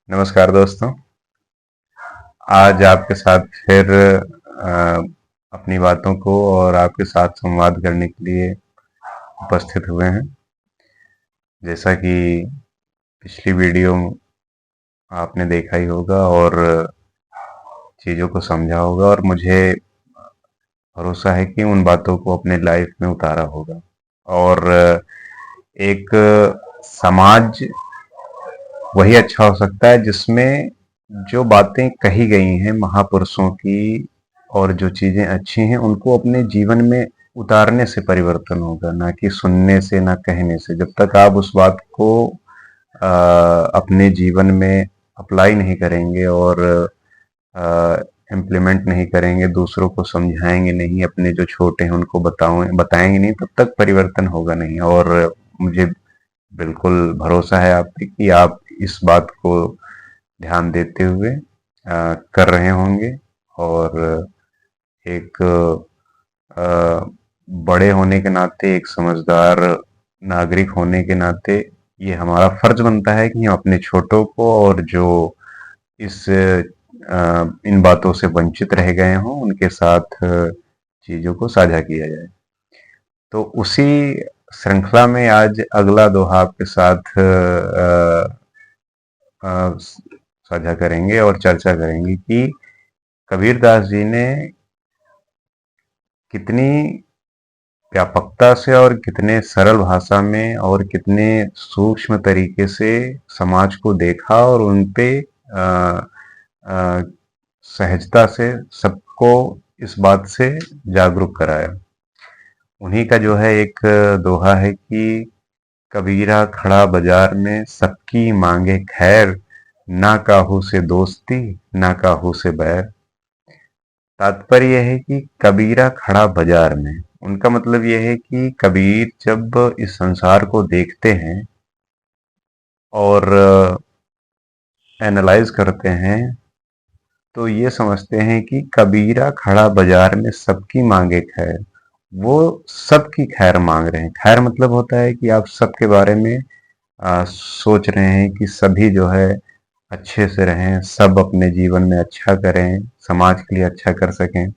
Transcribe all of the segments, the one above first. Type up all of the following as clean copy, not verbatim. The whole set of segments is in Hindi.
नमस्कार दोस्तों। आज आपके साथ फिर अपनी बातों को और आपके साथ संवाद करने के लिए उपस्थित हुए हैं। जैसा कि पिछली वीडियो आपने देखा ही होगा और चीज़ों को समझा होगा, और मुझे भरोसा है कि उन बातों को अपने लाइफ में उतारा होगा। और एक समाज वही अच्छा हो सकता है जिसमें जो बातें कही गई हैं महापुरुषों की और जो चीजें अच्छी हैं उनको अपने जीवन में उतारने से परिवर्तन होगा, ना कि सुनने से, ना कहने से। जब तक आप उस बात को अपने जीवन में अप्लाई नहीं करेंगे और इम्प्लीमेंट नहीं करेंगे, दूसरों को समझाएंगे नहीं, अपने जो छोटे हैं उनको बताएंगे नहीं, तब तक परिवर्तन होगा नहीं। और मुझे बिल्कुल भरोसा है आप पे कि आप इस बात को ध्यान देते हुए कर रहे होंगे। और एक बड़े होने के नाते, एक समझदार नागरिक होने के नाते, ये हमारा फर्ज बनता है कि हम अपने छोटों को और जो इस इन बातों से वंचित रह गए हों उनके साथ चीजों को साझा किया जाए। तो उसी श्रृंखला में आज अगला दोहा आपके साथ साझा करेंगे और चर्चा करेंगे कि कबीरदास जी ने कितनी व्यापकता से और कितने सरल भाषा में और कितने सूक्ष्म तरीके से समाज को देखा और उन पे सहजता से सबको इस बात से जागरूक कराया। उन्हीं का जो है एक दोहा है कि कबीरा खड़ा बाजार में सबकी मांगे खैर, ना काहू से दोस्ती ना काहू से बैर। तात्पर्य यह है कि कबीरा खड़ा बाजार में, उनका मतलब यह है कि कबीर जब इस संसार को देखते हैं और एनालाइज करते हैं तो ये समझते हैं कि कबीरा खड़ा बाजार में सबकी मांगे खैर। वो सबकी खैर मांग रहे हैं। खैर मतलब होता है कि आप सबके बारे में सोच रहे हैं कि सभी जो है अच्छे से रहें, सब अपने जीवन में अच्छा करें, समाज के लिए अच्छा कर सकें।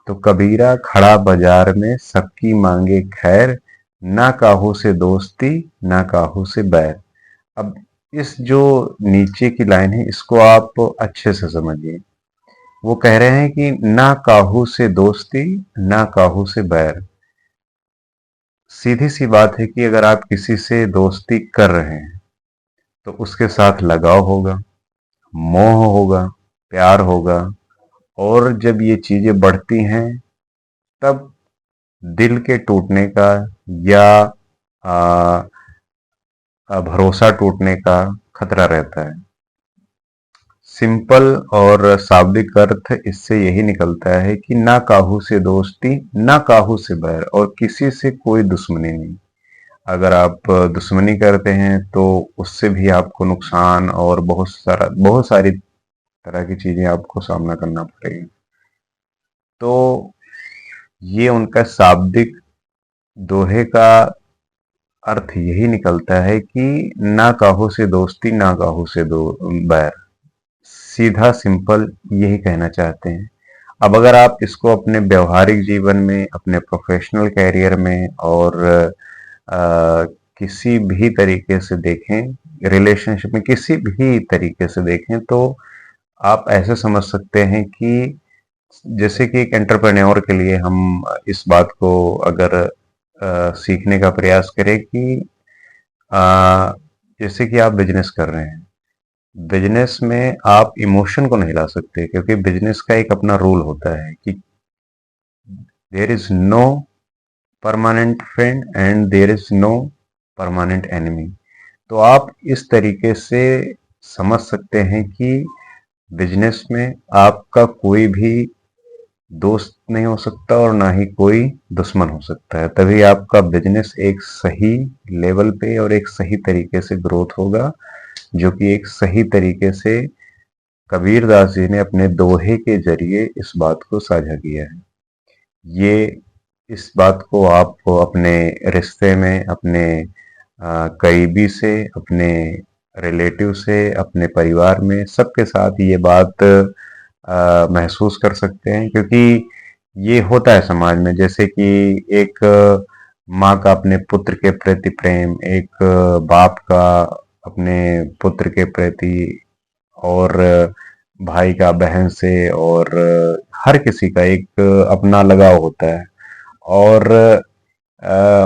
तो कबीरा खड़ा बाजार में सबकी मांगे खैर, ना काहू से दोस्ती ना काहू से बैर। अब इस जो नीचे की लाइन है इसको आप अच्छे से समझिए। वो कह रहे हैं कि ना काहू से दोस्ती ना काहू से बैर। सीधी सी बात है कि अगर आप किसी से दोस्ती कर रहे हैं तो उसके साथ लगाव होगा, मोह होगा, प्यार होगा। और जब ये चीजें बढ़ती हैं तब दिल के टूटने का या आ, भरोसा टूटने का खतरा रहता है। सिंपल और शाब्दिक अर्थ इससे यही निकलता है कि ना काहू से दोस्ती ना काहू से बैर, और किसी से कोई दुश्मनी नहीं। अगर आप दुश्मनी करते हैं तो उससे भी आपको नुकसान और बहुत सारी तरह की चीजें आपको सामना करना पड़ेगी। तो ये उनका शाब्दिक दोहे का अर्थ यही निकलता है कि ना काहू से दोस्ती ना काहू से दो बैर। सीधा सिंपल यही कहना चाहते हैं। अब अगर आप इसको अपने व्यवहारिक जीवन में, अपने प्रोफेशनल कैरियर में और किसी भी तरीके से देखें, रिलेशनशिप में किसी भी तरीके से देखें, तो आप ऐसे समझ सकते हैं कि जैसे कि एक एंटरप्रेन्योर के लिए हम इस बात को अगर सीखने का प्रयास करें कि अ, जैसे कि आप बिजनेस कर रहे हैं। बिजनेस में आप इमोशन को नहीं ला सकते, क्योंकि बिजनेस का एक अपना रूल होता है कि there is no permanent friend and there is no permanent enemy. तो आप इस तरीके से समझ सकते हैं कि बिजनेस में आपका कोई भी दोस्त नहीं हो सकता और ना ही कोई दुश्मन हो सकता है। तभी आपका बिजनेस एक सही लेवल पे और एक सही तरीके से ग्रोथ होगा, जो कि एक सही तरीके से कबीरदास जी ने अपने दोहे के जरिए इस बात को साझा किया है। ये इस बात को आप अपने रिश्ते में, अपने करीबी से, अपने रिलेटिव से, अपने परिवार में, सबके साथ ये बात महसूस कर सकते हैं, क्योंकि ये होता है समाज में। जैसे कि एक माँ का अपने पुत्र के प्रति प्रेम, एक बाप का अपने पुत्र के प्रति, और भाई का बहन से, और हर किसी का एक अपना लगाव होता है। और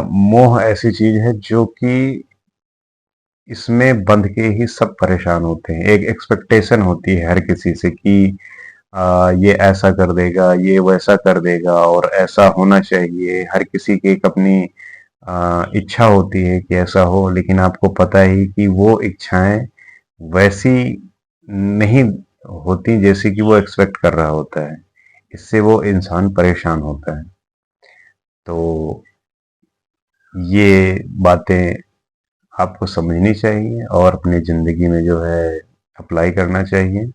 मोह ऐसी चीज है जो कि इसमें बंध के ही सब परेशान होते हैं। एक एक्सपेक्टेशन होती है हर किसी से कि ये ऐसा कर देगा, ये वैसा कर देगा, और ऐसा होना चाहिए। हर किसी की एक अपनी इच्छा होती है कि ऐसा हो, लेकिन आपको पता है कि वो इच्छाएं वैसी नहीं होती जैसी कि वो एक्सपेक्ट कर रहा होता है। इससे वो इंसान परेशान होता है। तो ये बातें आपको समझनी चाहिए और अपनी ज़िंदगी में जो है अप्लाई करना चाहिए।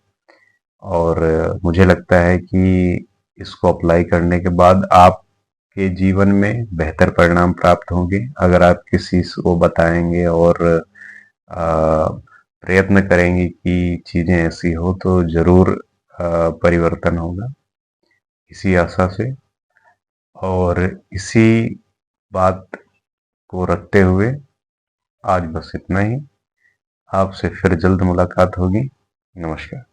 और मुझे लगता है कि इसको अप्लाई करने के बाद आपके जीवन में बेहतर परिणाम प्राप्त होंगे। अगर आप किसी को बताएंगे और प्रयत्न करेंगे कि चीज़ें ऐसी हो, तो ज़रूर परिवर्तन होगा, इसी आशा से। और इसी बात को रखते हुए आज बस इतना ही। आपसे फिर जल्द मुलाकात होगी। नमस्कार।